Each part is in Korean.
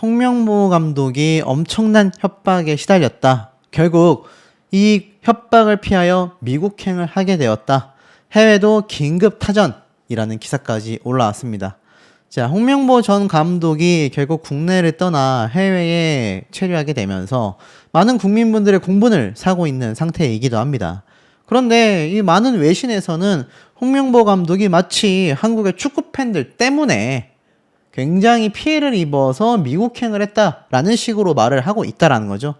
홍명보 감독이 엄청난 협박에 시달렸다. 결국 이 협박을 피하여 미국행을 하게 되었다. 해외도 긴급 타전이라는 기사까지 올라왔습니다. 자, 홍명보 전 감독이 결국 국내를 떠나 해외에 체류하게 되면서 많은 국민분들의 공분을 사고 있는 상태이기도 합니다. 그런데 이 많은 외신에서는 홍명보 감독이 마치 한국의 축구 팬들 때문에 굉장히 피해를 입어서 미국행을 했다라는 식으로 말을 하고 있다라는 거죠.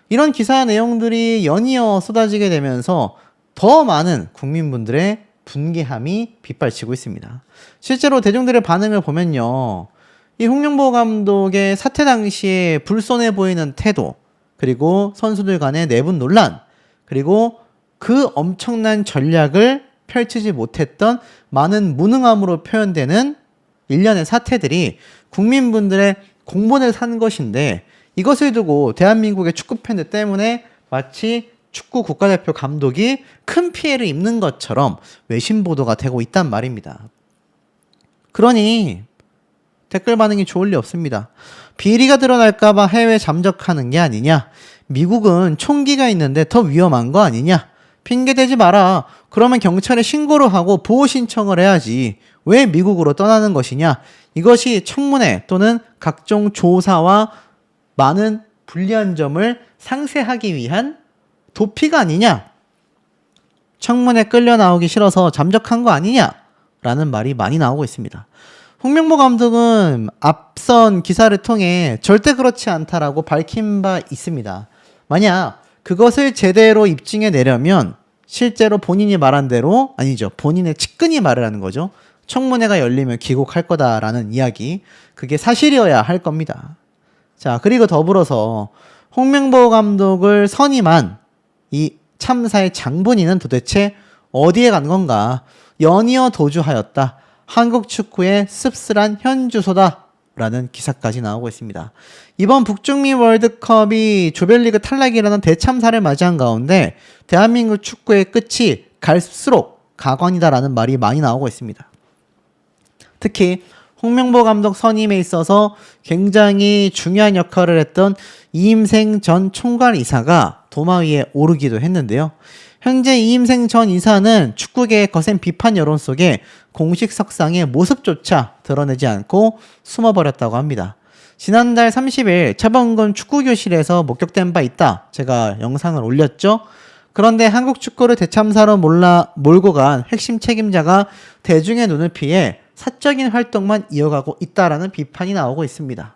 이런 기사 내용들이 연이어 쏟아지게 되면서 더 많은 국민분들의 분개함이 빗발치고 있습니다. 실제로 대중들의 반응을 보면요, 이 홍명보 감독의 사퇴 당시에 불손해 보이는 태도, 그리고 선수들 간의 내분 논란, 그리고 그 엄청난 전략을 펼치지 못했던 많은 무능함으로 표현되는 일련의 사태들이 국민분들의 공분을 산 것인데, 이것을 두고 대한민국의 축구 팬들 때문에 마치 축구 국가대표 감독이 큰 피해를 입는 것처럼 외신 보도가 되고 있단 말입니다. 그러니 댓글 반응이 좋을 리 없습니다. 비리가 드러날까봐 해외 잠적하는 게 아니냐? 미국은 총기가 있는데 더 위험한 거 아니냐? 핑계대지 마라. 그러면 경찰에 신고를 하고 보호 신청을 해야지. 왜 미국으로 떠나는 것이냐? 이것이 청문회 또는 각종 조사와 많은 불리한 점을 상쇄하기 위한 도피가 아니냐? 청문회 끌려 나오기 싫어서 잠적한 거 아니냐? 라는 말이 많이 나오고 있습니다. 홍명보 감독은 앞선 기사를 통해 절대 그렇지 않다라고 밝힌 바 있습니다. 만약 그것을 제대로 입증해 내려면 실제로 본인이 말한 대로, 아니죠, 본인의 측근이 말을 하는 거죠. 청문회가 열리면 귀국할 거다라는 이야기, 그게 사실이어야 할 겁니다. 자, 그리고 더불어서 홍명보 감독을 선임한 이 참사의 장본인은 도대체 어디에 간 건가? 연이어 도주하였다. 한국 축구의 씁쓸한 현주소다. 라는 기사까지 나오고 있습니다. 이번 북중미 월드컵이 조별리그 탈락이라는 대참사를 맞이한 가운데 대한민국 축구의 끝이 갈수록 가관이다라는 말이 많이 나오고 있습니다. 특히 홍명보 감독 선임에 있어서 굉장히 중요한 역할을 했던 이임생 전 총괄이사가 도마 위에 오르기도 했는데요. 현재 이임생 전 이사는 축구계의 거센 비판 여론 속에 공식 석상의 모습조차 드러내지 않고 숨어버렸다고 합니다. 지난달 30일 차범근 축구교실에서 목격된 바 있다. 제가 영상을 올렸죠. 그런데 한국 축구를 대참사로 몰고 간 핵심 책임자가 대중의 눈을 피해 사적인 활동만 이어가고 있다라는 비판이 나오고 있습니다.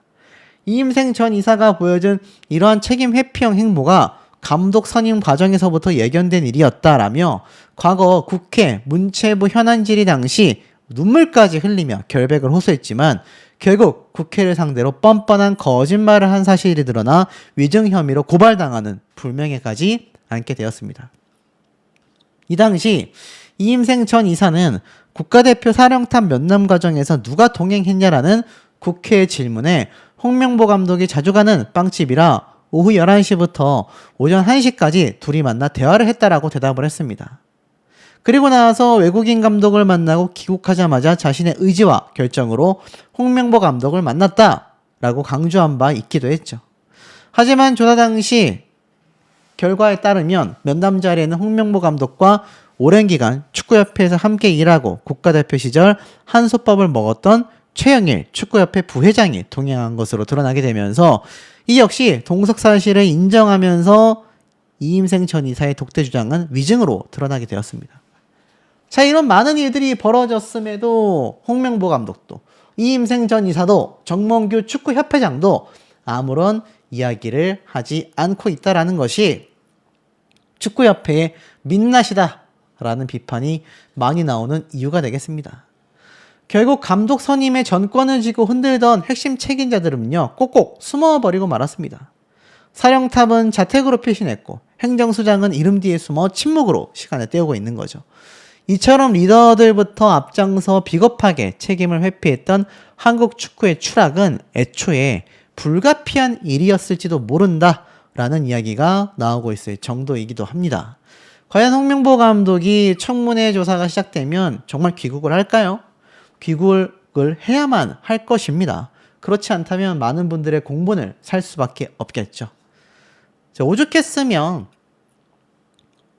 이임생 전 이사가 보여준 이러한 책임 회피형 행보가 감독 선임 과정에서부터 예견된 일이었다라며 과거 국회 문체부 현안 질의 당시 눈물까지 흘리며 결백을 호소했지만 결국 국회를 상대로 뻔뻔한 거짓말을 한 사실이 드러나 위증 혐의로 고발당하는 불명예까지 안게 되었습니다. 이 당시 이임생 전 이사는 국가대표 사령탑 면담 과정에서 누가 동행했냐라는 국회의 질문에 홍명보 감독이 자주 가는 빵집이라 오후 11시부터 오전 1시까지 둘이 만나 대화를 했다라고 대답을 했습니다. 그리고 나서 외국인 감독을 만나고 귀국하자마자 자신의 의지와 결정으로 홍명보 감독을 만났다라고 강조한 바 있기도 했죠. 하지만 조사 당시 결과에 따르면 면담 자리에는 홍명보 감독과 오랜 기간 축구협회에서 함께 일하고 국가대표 시절 한솥밥을 먹었던 최영일 축구협회 부회장이 동행한 것으로 드러나게 되면서 이 역시 동석 사실을 인정하면서 이임생 전 이사의 독대 주장은 위증으로 드러나게 되었습니다. 자, 이런 많은 일들이 벌어졌음에도 홍명보 감독도 이임생 전 이사도 정몽규 축구협회장도 아무런 이야기를 하지 않고 있다라는 것이 축구협회의 민낯이다라는 비판이 많이 나오는 이유가 되겠습니다. 결국 감독 선임의 전권을 쥐고 흔들던 핵심 책임자들은요, 꼭꼭 숨어버리고 말았습니다. 사령탑은 자택으로 피신했고 행정수장은 이름 뒤에 숨어 침묵으로 시간을 때우고 있는 거죠. 이처럼 리더들부터 앞장서 비겁하게 책임을 회피했던 한국 축구의 추락은 애초에 불가피한 일이었을지도 모른다라는 이야기가 나오고 있을 정도이기도 합니다. 과연 홍명보 감독이 청문회 조사가 시작되면 정말 귀국을 할까요? 귀국을 해야만 할 것입니다. 그렇지 않다면 많은 분들의 공분을 살 수밖에 없겠죠. 자, 오죽했으면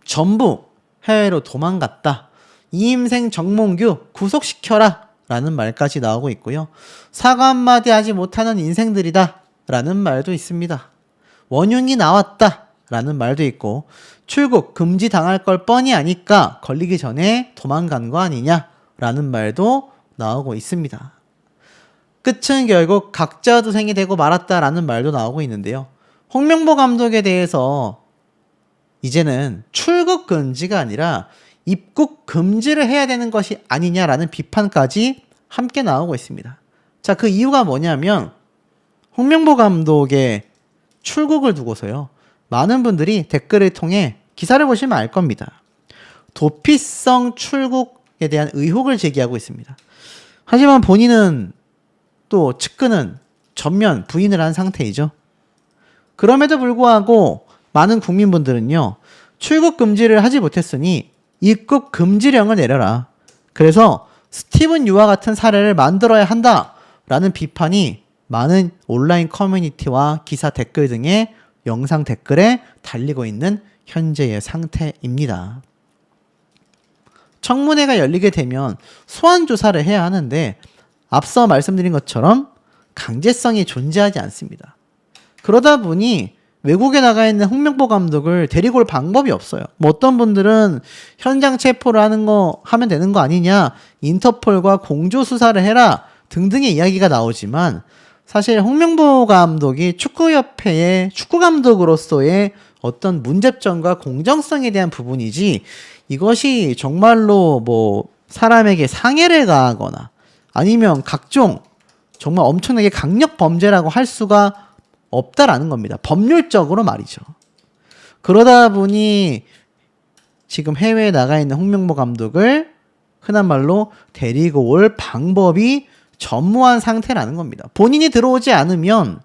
전부 해외로 도망갔다. 이임생 정몽규 구속시켜라 라는 말까지 나오고 있고요. 사과 한마디 하지 못하는 인생들이다 라는 말도 있습니다. 원흉이 나왔다 라는 말도 있고, 출국 금지 당할 걸 뻔히 아니까 걸리기 전에 도망간 거 아니냐 라는 말도 나오고 있습니다. 끝은 결국 각자도생이 되고 말았다라는 말도 나오고 있는데요. 홍명보 감독에 대해서 이제는 출국 금지가 아니라 입국 금지를 해야 되는 것이 아니냐라는 비판까지 함께 나오고 있습니다. 자, 그 이유가 뭐냐면 홍명보 감독의 출국을 두고서요. 많은 분들이 댓글을 통해 기사를 보시면 알 겁니다. 도피성 출국에 대한 의혹을 제기하고 있습니다. 하지만 본인은 또 측근은 전면 부인을 한 상태이죠. 그럼에도 불구하고 많은 국민분들은요. 출국 금지를 하지 못했으니 입국 금지령을 내려라. 그래서 스티븐 유와 같은 사례를 만들어야 한다라는 비판이 많은 온라인 커뮤니티와 기사 댓글 등의 영상 댓글에 달리고 있는 현재의 상태입니다. 청문회가 열리게 되면 소환 조사를 해야 하는데 앞서 말씀드린 것처럼 강제성이 존재하지 않습니다. 그러다 보니 외국에 나가 있는 홍명보 감독을 데리고 올 방법이 없어요. 뭐 어떤 분들은 현장 체포를 하면 되는 거 아니냐, 인터폴과 공조 수사를 해라 등등의 이야기가 나오지만 사실 홍명보 감독이 축구협회의 축구감독으로서의 어떤 문제점과 공정성에 대한 부분이지, 이것이 정말로 뭐 사람에게 상해를 가하거나 아니면 각종 정말 엄청나게 강력 범죄라고 할 수가 없다라는 겁니다. 법률적으로 말이죠. 그러다 보니 지금 해외에 나가 있는 홍명보 감독을 흔한 말로 데리고 올 방법이 전무한 상태라는 겁니다. 본인이 들어오지 않으면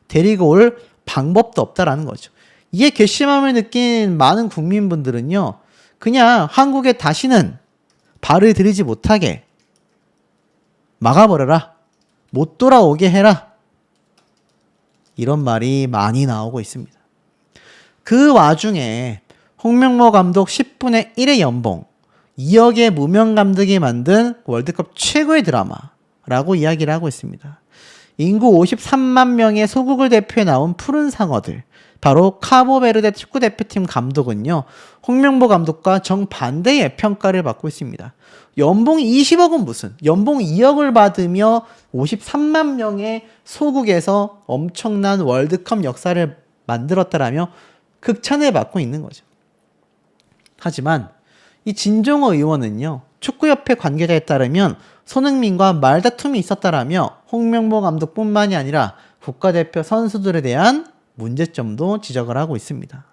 데리고 올 방법도 없다라는 거죠. 이에 괘씸함을 느낀 많은 국민분들은요. 그냥 한국에 다시는 발을 들이지 못하게 막아버려라. 못 돌아오게 해라. 이런 말이 많이 나오고 있습니다. 그 와중에 홍명보 감독 10분의 1의 연봉, 2억의 무명 감독이 만든 월드컵 최고의 드라마라고 이야기를 하고 있습니다. 인구 53만 명의 소국을 대표해 나온 푸른 상어들, 바로 카보베르데 축구대표팀 감독은요. 홍명보 감독과 정반대의 평가를 받고 있습니다. 연봉 20억은 무슨, 연봉 2억을 받으며 53만 명의 소국에서 엄청난 월드컵 역사를 만들었다라며 극찬을 받고 있는 거죠. 하지만 이 진종호 의원은요. 축구협회 관계자에 따르면 손흥민과 말다툼이 있었다라며 홍명보 감독뿐만이 아니라 국가대표 선수들에 대한 문제점도 지적을 하고 있습니다.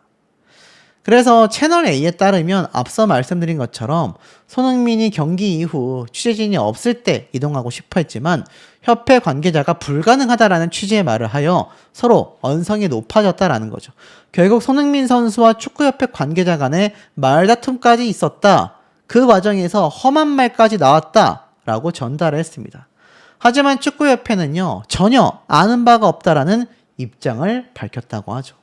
그래서 채널A에 따르면 앞서 말씀드린 것처럼 손흥민이 경기 이후 취재진이 없을 때 이동하고 싶어 했지만 협회 관계자가 불가능하다라는 취지의 말을 하여 서로 언성이 높아졌다라는 거죠. 결국 손흥민 선수와 축구협회 관계자 간에 말다툼까지 있었다. 그 과정에서 험한 말까지 나왔다라고 전달을 했습니다. 하지만 축구협회는요. 전혀 아는 바가 없다라는 입장을 밝혔다고 하죠.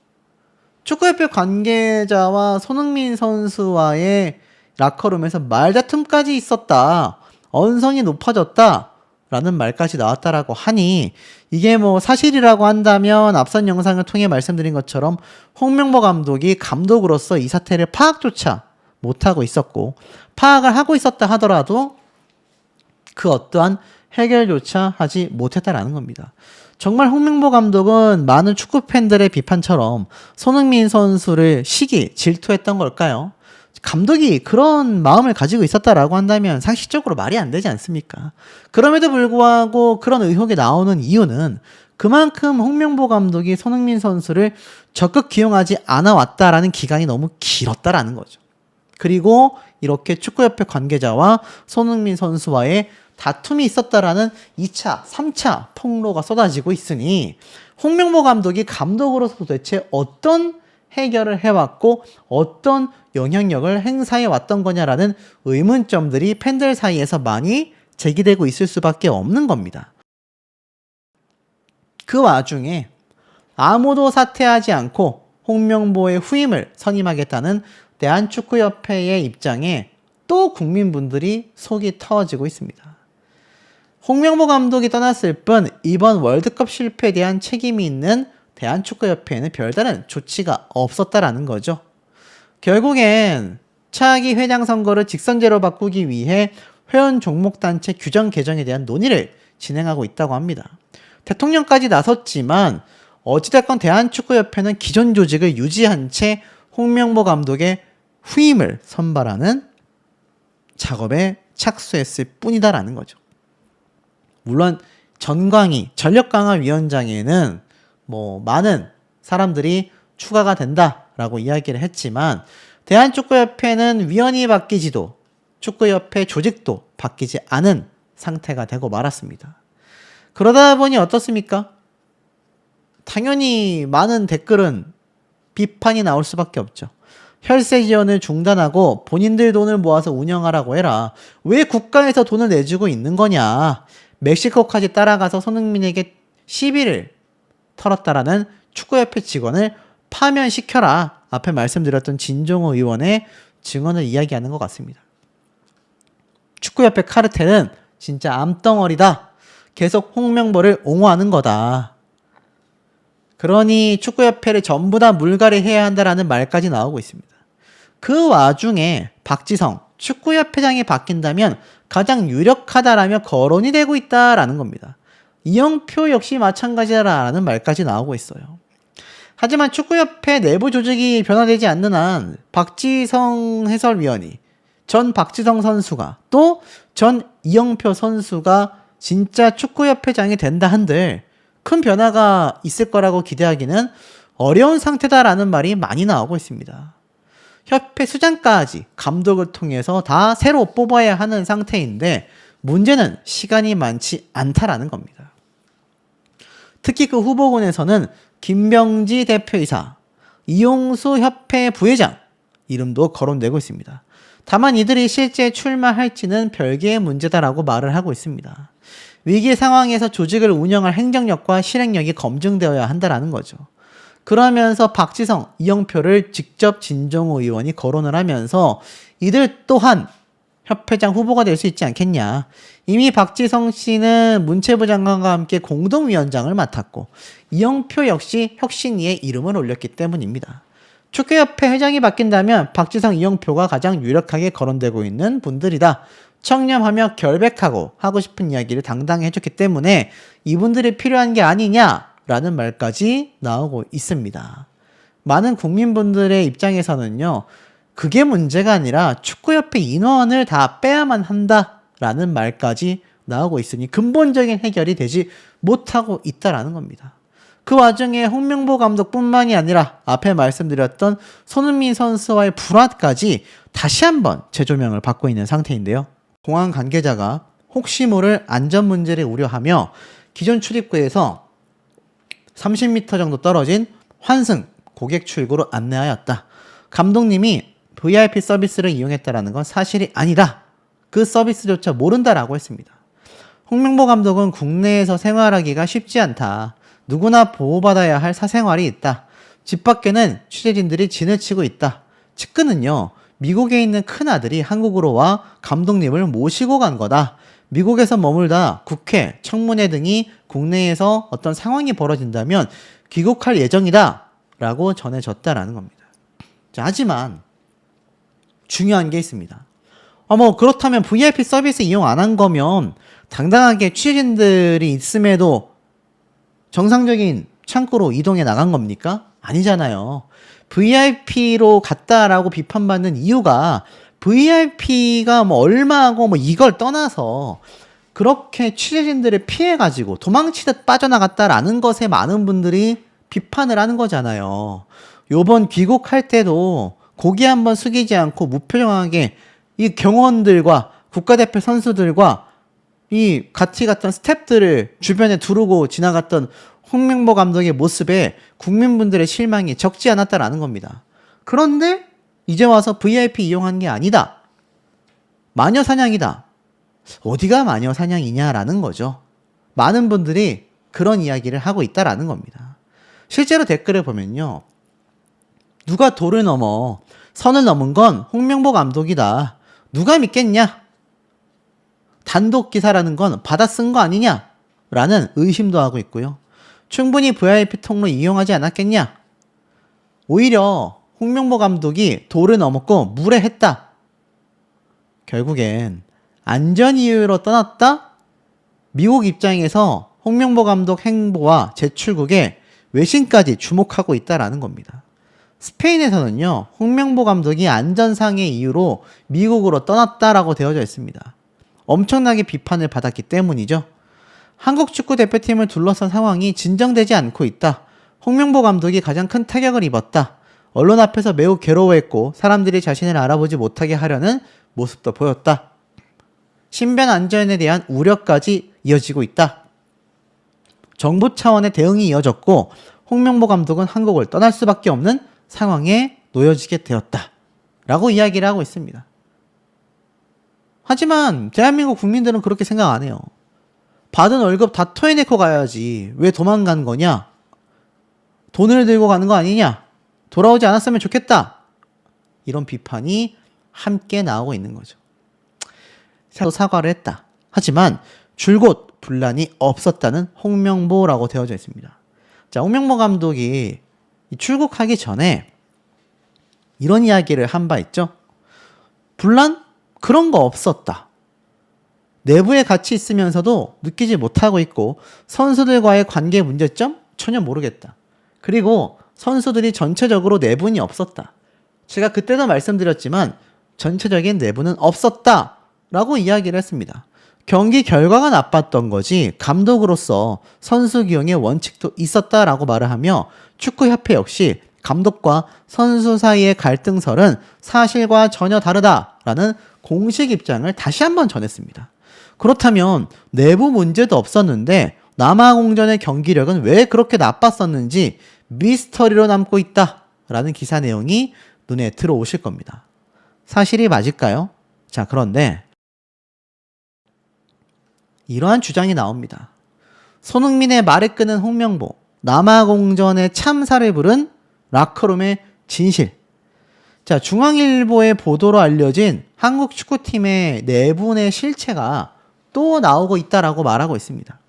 축구협회 관계자와 손흥민 선수와의 라커룸에서 말다툼까지 있었다. 언성이 높아졌다. 라는 말까지 나왔다라고 하니 이게 뭐 사실이라고 한다면 앞선 영상을 통해 말씀드린 것처럼 홍명보 감독이 감독으로서 이 사태를 파악조차 못하고 있었고 파악을 하고 있었다 하더라도 그 어떠한 해결조차 하지 못했다라는 겁니다. 정말 홍명보 감독은 많은 축구 팬들의 비판처럼 손흥민 선수를 시기, 질투했던 걸까요? 감독이 그런 마음을 가지고 있었다라고 한다면 상식적으로 말이 안 되지 않습니까? 그럼에도 불구하고 그런 의혹이 나오는 이유는 그만큼 홍명보 감독이 손흥민 선수를 적극 기용하지 않아 왔다라는 기간이 너무 길었다라는 거죠. 그리고 이렇게 축구협회 관계자와 손흥민 선수와의 다툼이 있었다라는 2차, 3차 폭로가 쏟아지고 있으니 홍명보 감독이 감독으로서 도대체 어떤 해결을 해왔고 어떤 영향력을 행사해 왔던 거냐라는 의문점들이 팬들 사이에서 많이 제기되고 있을 수밖에 없는 겁니다. 그 와중에 아무도 사퇴하지 않고 홍명보의 후임을 선임하겠다는 대한축구협회의 입장에 또 국민분들이 속이 터지고 있습니다. 홍명보 감독이 떠났을 뿐 이번 월드컵 실패에 대한 책임이 있는 대한축구협회에는 별다른 조치가 없었다라는 거죠. 결국엔 차기 회장 선거를 직선제로 바꾸기 위해 회원 종목단체 규정 개정에 대한 논의를 진행하고 있다고 합니다. 대통령까지 나섰지만 어찌됐건 대한축구협회는 기존 조직을 유지한 채 홍명보 감독의 후임을 선발하는 작업에 착수했을 뿐이다라는 거죠. 물론 전광희 전력강화위원장에는 많은 사람들이 추가가 된다라고 이야기를 했지만 대한축구협회는 위원이 바뀌지도 축구협회 조직도 바뀌지 않은 상태가 되고 말았습니다. 그러다 보니 어떻습니까? 당연히 많은 댓글은 비판이 나올 수밖에 없죠. 혈세 지원을 중단하고 본인들 돈을 모아서 운영하라고 해라. 왜 국가에서 돈을 내주고 있는 거냐. 멕시코까지 따라가서 손흥민에게 시비를 털었다라는 축구협회 직원을 파면시켜라. 앞에 말씀드렸던 진종호 의원의 증언을 이야기하는 것 같습니다. 축구협회 카르텔은 진짜 암덩어리다. 계속 홍명보를 옹호하는 거다. 그러니 축구협회를 전부 다 물갈이해야 한다라는 말까지 나오고 있습니다. 그 와중에 박지성 축구협회장이 바뀐다면 가장 유력하다라며 거론이 되고 있다라는 겁니다. 이영표 역시 마찬가지다라는 말까지 나오고 있어요. 하지만 축구협회 내부 조직이 변화되지 않는 한 박지성 해설위원이 전 박지성 선수가 또 전 이영표 선수가 진짜 축구협회장이 된다 한들 큰 변화가 있을 거라고 기대하기는 어려운 상태다라는 말이 많이 나오고 있습니다. 협회 수장까지 감독을 통해서 다 새로 뽑아야 하는 상태인데 문제는 시간이 많지 않다라는 겁니다. 특히 그 후보군에서는 김병지 대표이사, 이용수 협회 부회장 이름도 거론되고 있습니다. 다만 이들이 실제 출마할지는 별개의 문제다라고 말을 하고 있습니다. 위기 상황에서 조직을 운영할 행정력과 실행력이 검증되어야 한다라는 거죠. 그러면서 박지성, 이영표를 직접 진종호 의원이 거론을 하면서 이들 또한 협회장 후보가 될 수 있지 않겠냐. 이미 박지성 씨는 문체부 장관과 함께 공동위원장을 맡았고 이영표 역시 혁신위에 이름을 올렸기 때문입니다. 축구협회 회장이 바뀐다면 박지성, 이영표가 가장 유력하게 거론되고 있는 분들이다. 청렴하며 결백하고 하고 싶은 이야기를 당당히 해줬기 때문에 이분들이 필요한 게 아니냐라는 말까지 나오고 있습니다. 많은 국민분들의 입장에서는요. 그게 문제가 아니라 축구협회 인원을 다 빼야만 한다라는 말까지 나오고 있으니 근본적인 해결이 되지 못하고 있다라는 겁니다. 그 와중에 홍명보 감독뿐만이 아니라 앞에 말씀드렸던 손흥민 선수와의 불화까지 다시 한번 재조명을 받고 있는 상태인데요. 공항 관계자가 혹시 모를 안전 문제를 우려하며 기존 출입구에서 30m 정도 떨어진 환승 고객 출구로 안내하였다. 감독님이 VIP 서비스를 이용했다라는 건 사실이 아니다. 그 서비스조차 모른다라고 했습니다. 홍명보 감독은 국내에서 생활하기가 쉽지 않다. 누구나 보호받아야 할 사생활이 있다. 집 밖에는 취재진들이 진을 치고 있다. 측근은요. 미국에 있는 큰아들이 한국으로 와 감독님을 모시고 간 거다. 미국에서 머물다 국회, 청문회 등이 국내에서 어떤 상황이 벌어진다면 귀국할 예정이다. 라고 전해졌다라는 겁니다. 자, 하지만 중요한 게 있습니다. 그렇다면 VIP 서비스 이용 안 한 거면 당당하게 취재진들이 있음에도 정상적인 창구로 이동해 나간 겁니까? 아니잖아요. VIP로 갔다라고 비판받는 이유가 VIP가 얼마고 이걸 떠나서 그렇게 취재진들을 피해가지고 도망치듯 빠져나갔다라는 것에 많은 분들이 비판을 하는 거잖아요. 요번 귀국할 때도 고개 한번 숙이지 않고 무표정하게 이 경호원들과 국가대표 선수들과 이 같이 갔던 스태프들을 주변에 두르고 지나갔던 홍명보 감독의 모습에 국민분들의 실망이 적지 않았다라는 겁니다. 그런데 이제 와서 VIP 이용한 게 아니다. 마녀사냥이다. 어디가 마녀사냥이냐라는 거죠. 많은 분들이 그런 이야기를 하고 있다라는 겁니다. 실제로 댓글을 보면요. 누가 도를 넘어 선을 넘은 건 홍명보 감독이다. 누가 믿겠냐? 단독 기사라는 건 받아 쓴 거 아니냐? 라는 의심도 하고 있고요. 충분히 VIP 통로 이용하지 않았겠냐? 오히려 홍명보 감독이 도를 넘었고 무례했다. 결국엔 안전 이유로 떠났다? 미국 입장에서 홍명보 감독 행보와 제출국에 외신까지 주목하고 있다라는 겁니다. 스페인에서는요, 홍명보 감독이 안전상의 이유로 미국으로 떠났다라고 되어져 있습니다. 엄청나게 비판을 받았기 때문이죠. 한국 축구 대표팀을 둘러싼 상황이 진정되지 않고 있다. 홍명보 감독이 가장 큰 타격을 입었다. 언론 앞에서 매우 괴로워했고 사람들이 자신을 알아보지 못하게 하려는 모습도 보였다. 신변 안전에 대한 우려까지 이어지고 있다. 정부 차원의 대응이 이어졌고 홍명보 감독은 한국을 떠날 수밖에 없는 상황에 놓여지게 되었다. 라고 이야기를 하고 있습니다. 하지만 대한민국 국민들은 그렇게 생각 안 해요. 받은 월급 다 토해내고 가야지. 왜 도망간 거냐? 돈을 들고 가는 거 아니냐? 돌아오지 않았으면 좋겠다. 이런 비판이 함께 나오고 있는 거죠. 사과를 했다. 하지만 줄곧 분란이 없었다는 홍명보라고 되어져 있습니다. 자, 홍명보 감독이 출국하기 전에 이런 이야기를 한 바 있죠. 분란? 그런 거 없었다. 내부에 같이 있으면서도 느끼지 못하고 있고 선수들과의 관계 문제점? 전혀 모르겠다. 그리고 선수들이 전체적으로 내분이 없었다. 제가 그때도 말씀드렸지만 전체적인 내분은 없었다 라고 이야기를 했습니다. 경기 결과가 나빴던 거지 감독으로서 선수 기용의 원칙도 있었다라고 말을 하며 축구협회 역시 감독과 선수 사이의 갈등설은 사실과 전혀 다르다라는 공식 입장을 다시 한번 전했습니다. 그렇다면 내부 문제도 없었는데 남아공전의 경기력은 왜 그렇게 나빴었는지 미스터리로 남고 있다라는 기사 내용이 눈에 들어오실 겁니다. 사실이 맞을까요? 자, 그런데 이러한 주장이 나옵니다. 손흥민의 말을 끄는 홍명보, 남아공전의 참사를 부른 라커룸의 진실. 자, 중앙일보의 보도로 알려진 한국 축구팀의 내분의 실체가 또 나오고 있다라고 말하고 있습니다.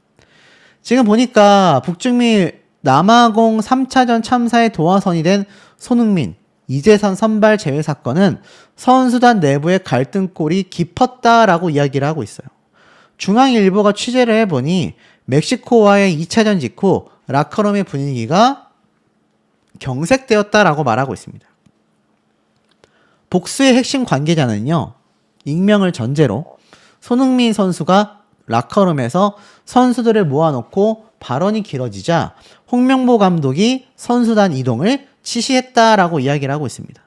지금 보니까 북중미 남아공 3차전 참사의 도화선이 된 손흥민, 이재선 선발 제외 사건은 선수단 내부의 갈등골이 깊었다라고 이야기를 하고 있어요. 중앙일보가 취재를 해보니 멕시코와의 2차전 직후 라커룸의 분위기가 경색되었다라고 말하고 있습니다. 복수의 핵심 관계자는요, 익명을 전제로 손흥민 선수가 라커룸에서 선수들을 모아놓고 발언이 길어지자 홍명보 감독이 선수단 이동을 지시했다라고 이야기를 하고 있습니다.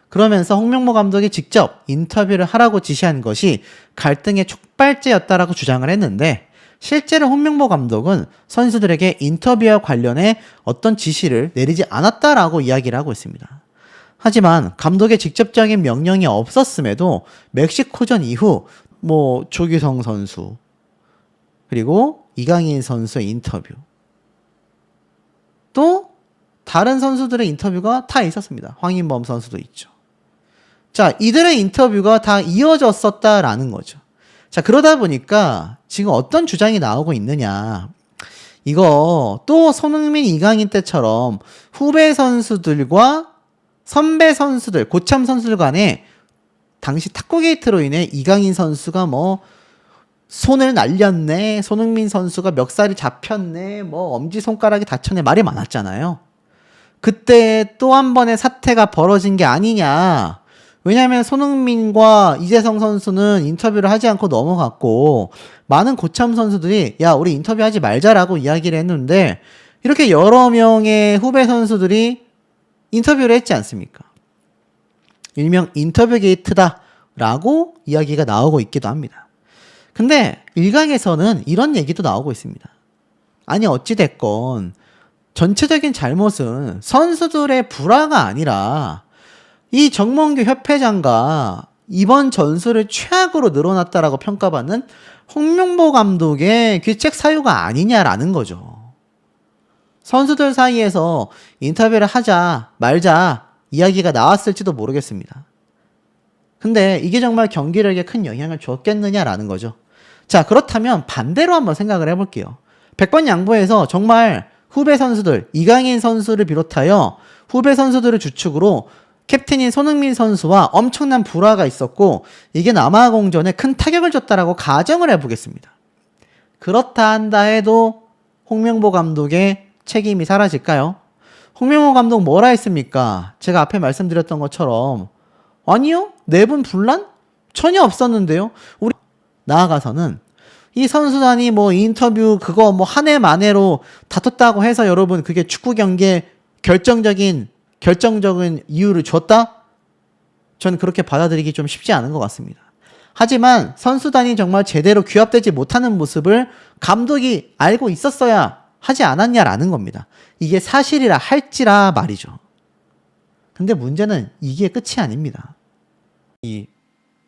그러면서 홍명보 감독이 직접 인터뷰를 하라고 지시한 것이 갈등의 촉발제였다라고 주장을 했는데 실제로 홍명보 감독은 선수들에게 인터뷰와 관련해 어떤 지시를 내리지 않았다라고 이야기를 하고 있습니다. 하지만 감독의 직접적인 명령이 없었음에도 멕시코전 이후 조규성 선수 그리고 이강인 선수의 인터뷰 또 다른 선수들의 인터뷰가 다 있었습니다. 황인범 선수도 있죠. 자, 이들의 인터뷰가 다 이어졌었다라는 거죠. 자, 그러다 보니까 지금 어떤 주장이 나오고 있느냐. 이거 또 손흥민, 이강인 때처럼 후배 선수들과 선배 선수들, 고참 선수들 간에 당시 탁구 게이트로 인해 이강인 선수가 손을 날렸네, 손흥민 선수가 멱살이 잡혔네, 엄지손가락이 다쳤네, 말이 많았잖아요. 그때 또 한 번의 사태가 벌어진 게 아니냐. 왜냐하면 손흥민과 이재성 선수는 인터뷰를 하지 않고 넘어갔고 많은 고참 선수들이 야, 우리 인터뷰하지 말자라고 이야기를 했는데 이렇게 여러 명의 후배 선수들이 인터뷰를 했지 않습니까? 일명 인터뷰 게이트다라고 이야기가 나오고 있기도 합니다. 근데 일각에서는 이런 얘기도 나오고 있습니다. 아니 어찌됐건 전체적인 잘못은 선수들의 불화가 아니라 이 정몽규 협회장과 이번 전술을 최악으로 늘어났다라고 평가받는 홍명보 감독의 귀책 사유가 아니냐라는 거죠. 선수들 사이에서 인터뷰를 하자 말자 이야기가 나왔을지도 모르겠습니다. 근데 이게 정말 경기력에 큰 영향을 줬겠느냐라는 거죠. 자, 그렇다면 반대로 한번 생각을 해볼게요. 100번 양보해서 정말 후배 선수들, 이강인 선수를 비롯하여 후배 선수들을 주축으로 캡틴인 손흥민 선수와 엄청난 불화가 있었고 이게 남아공전에 큰 타격을 줬다라고 가정을 해보겠습니다. 그렇다 한다 해도 홍명보 감독의 책임이 사라질까요? 홍명보 감독 뭐라 했습니까? 제가 앞에 말씀드렸던 것처럼 아니요, 내분 분란? 전혀 없었는데요. 우리 나아가서는 이 선수단이 뭐 인터뷰 그거 뭐 한 해 만에로 다퉜다고 해서 여러분 그게 축구 경기에 결정적인 이유를 줬다? 저는 그렇게 받아들이기 좀 쉽지 않은 것 같습니다. 하지만 선수단이 정말 제대로 규합되지 못하는 모습을 감독이 알고 있었어야 하지 않았냐라는 겁니다. 이게 사실이라 할지라 말이죠. 근데 문제는 이게 끝이 아닙니다. 이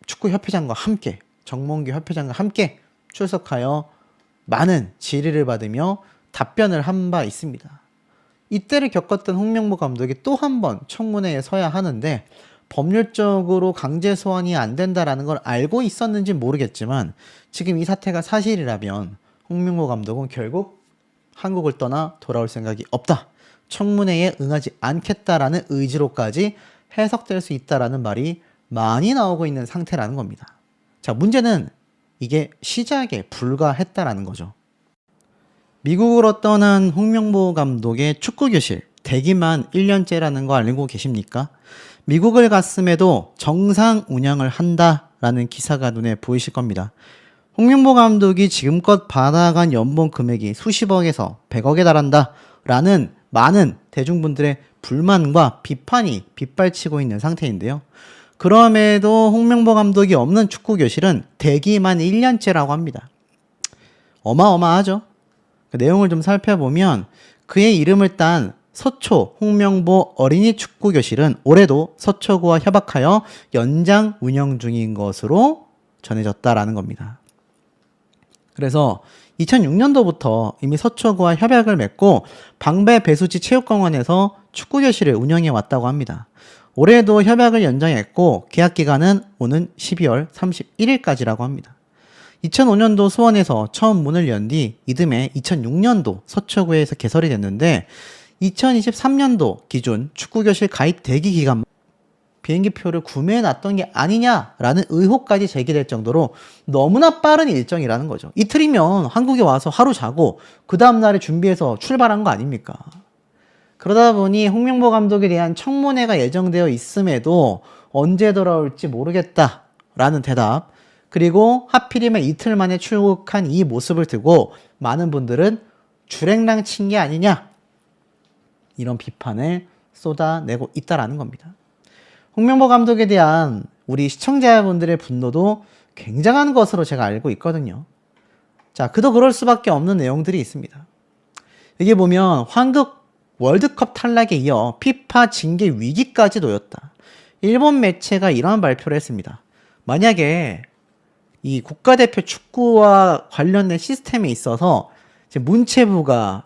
축구협회장과 함께, 정몽규 협회장과 함께 출석하여 많은 질의를 받으며 답변을 한 바 있습니다. 이때를 겪었던 홍명보 감독이 또 한 번 청문회에 서야 하는데 법률적으로 강제 소환이 안 된다라는 걸 알고 있었는지 모르겠지만 지금 이 사태가 사실이라면 홍명보 감독은 결국 한국을 떠나 돌아올 생각이 없다. 청문회에 응하지 않겠다라는 의지로까지 해석될 수 있다라는 말이 많이 나오고 있는 상태라는 겁니다. 자, 문제는 이게 시작에 불과했다라는 거죠. 미국으로 떠난 홍명보 감독의 축구교실 대기만 1년째라는 거 알고 계십니까? 미국을 갔음에도 정상 운영을 한다라는 기사가 눈에 보이실 겁니다. 홍명보 감독이 지금껏 받아간 연봉 금액이 수십억에서 100억에 달한다라는 많은 대중분들의 불만과 비판이 빗발치고 있는 상태인데요. 그럼에도 홍명보 감독이 없는 축구교실은 대기만 1년째라고 합니다. 어마어마하죠? 그 내용을 좀 살펴보면 그의 이름을 딴 서초 홍명보 어린이 축구교실은 올해도 서초구와 협약하여 연장 운영 중인 것으로 전해졌다라는 겁니다. 그래서 2006년도부터 이미 서초구와 협약을 맺고 방배 배수지 체육공원에서 축구교실을 운영해 왔다고 합니다. 올해도 협약을 연장했고 계약 기간은 오는 12월 31일까지라고 합니다. 2005년도 수원에서 처음 문을 연 뒤 이듬해 2006년도 서초구에서 개설이 됐는데 2023년도 기준 축구교실 가입 대기 기간 비행기표를 구매해 놨던 게 아니냐라는 의혹까지 제기될 정도로 너무나 빠른 일정이라는 거죠. 이틀이면 한국에 와서 하루 자고 그 다음날에 준비해서 출발한 거 아닙니까? 그러다 보니 홍명보 감독에 대한 청문회가 예정되어 있음에도 언제 돌아올지 모르겠다라는 대답, 그리고 하필이면 이틀 만에 출국한 이 모습을 두고 많은 분들은 주랭랑 친 게 아니냐 이런 비판을 쏟아내고 있다라는 겁니다. 홍명보 감독에 대한 우리 시청자분들의 분노도 굉장한 것으로 제가 알고 있거든요. 자, 그도 그럴 수밖에 없는 내용들이 있습니다. 여기 보면 한국 월드컵 탈락에 이어 피파 징계 위기까지 놓였다. 일본 매체가 이러한 발표를 했습니다. 만약에 이 국가대표 축구와 관련된 시스템에 있어서 이제 문체부가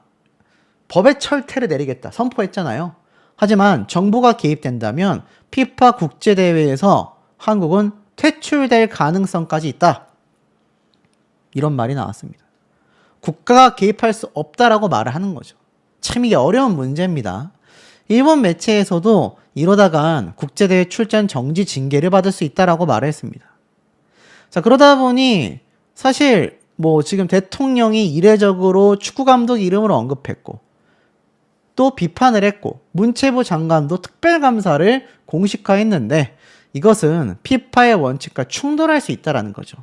법의 철퇴를 내리겠다 선포했잖아요. 하지만 정부가 개입된다면 피파 국제대회에서 한국은 퇴출될 가능성까지 있다. 이런 말이 나왔습니다. 국가가 개입할 수 없다라고 말을 하는 거죠. 참 이게 어려운 문제입니다. 일본 매체에서도 이러다간 국제대회 출전 정지 징계를 받을 수 있다라고 말을 했습니다. 자, 그러다 보니 사실 뭐 지금 대통령이 이례적으로 축구감독 이름을 언급했고 또 비판을 했고 문체부 장관도 특별감사를 공식화했는데 이것은 피파의 원칙과 충돌할 수 있다는 거죠.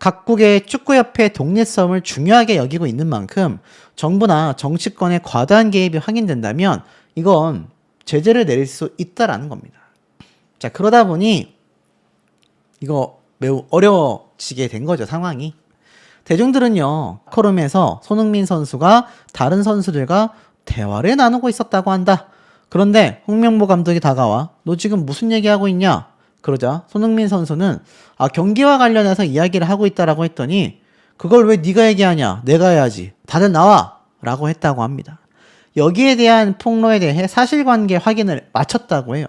각국의 축구협회의 독립성을 중요하게 여기고 있는 만큼 정부나 정치권의 과도한 개입이 확인된다면 이건 제재를 내릴 수 있다는 겁니다. 자, 그러다 보니 이거 매우 어려워지게 된 거죠, 상황이. 대중들은요, 커룸에서 손흥민 선수가 다른 선수들과 대화를 나누고 있었다고 한다. 그런데 홍명보 감독이 다가와 너 지금 무슨 얘기하고 있냐? 그러자 손흥민 선수는 경기와 관련해서 이야기를 하고 있다라고 했더니 그걸 왜 네가 얘기하냐? 내가 해야지. 다들 나와! 라고 했다고 합니다. 여기에 대한 폭로에 대해 사실관계 확인을 마쳤다고 해요.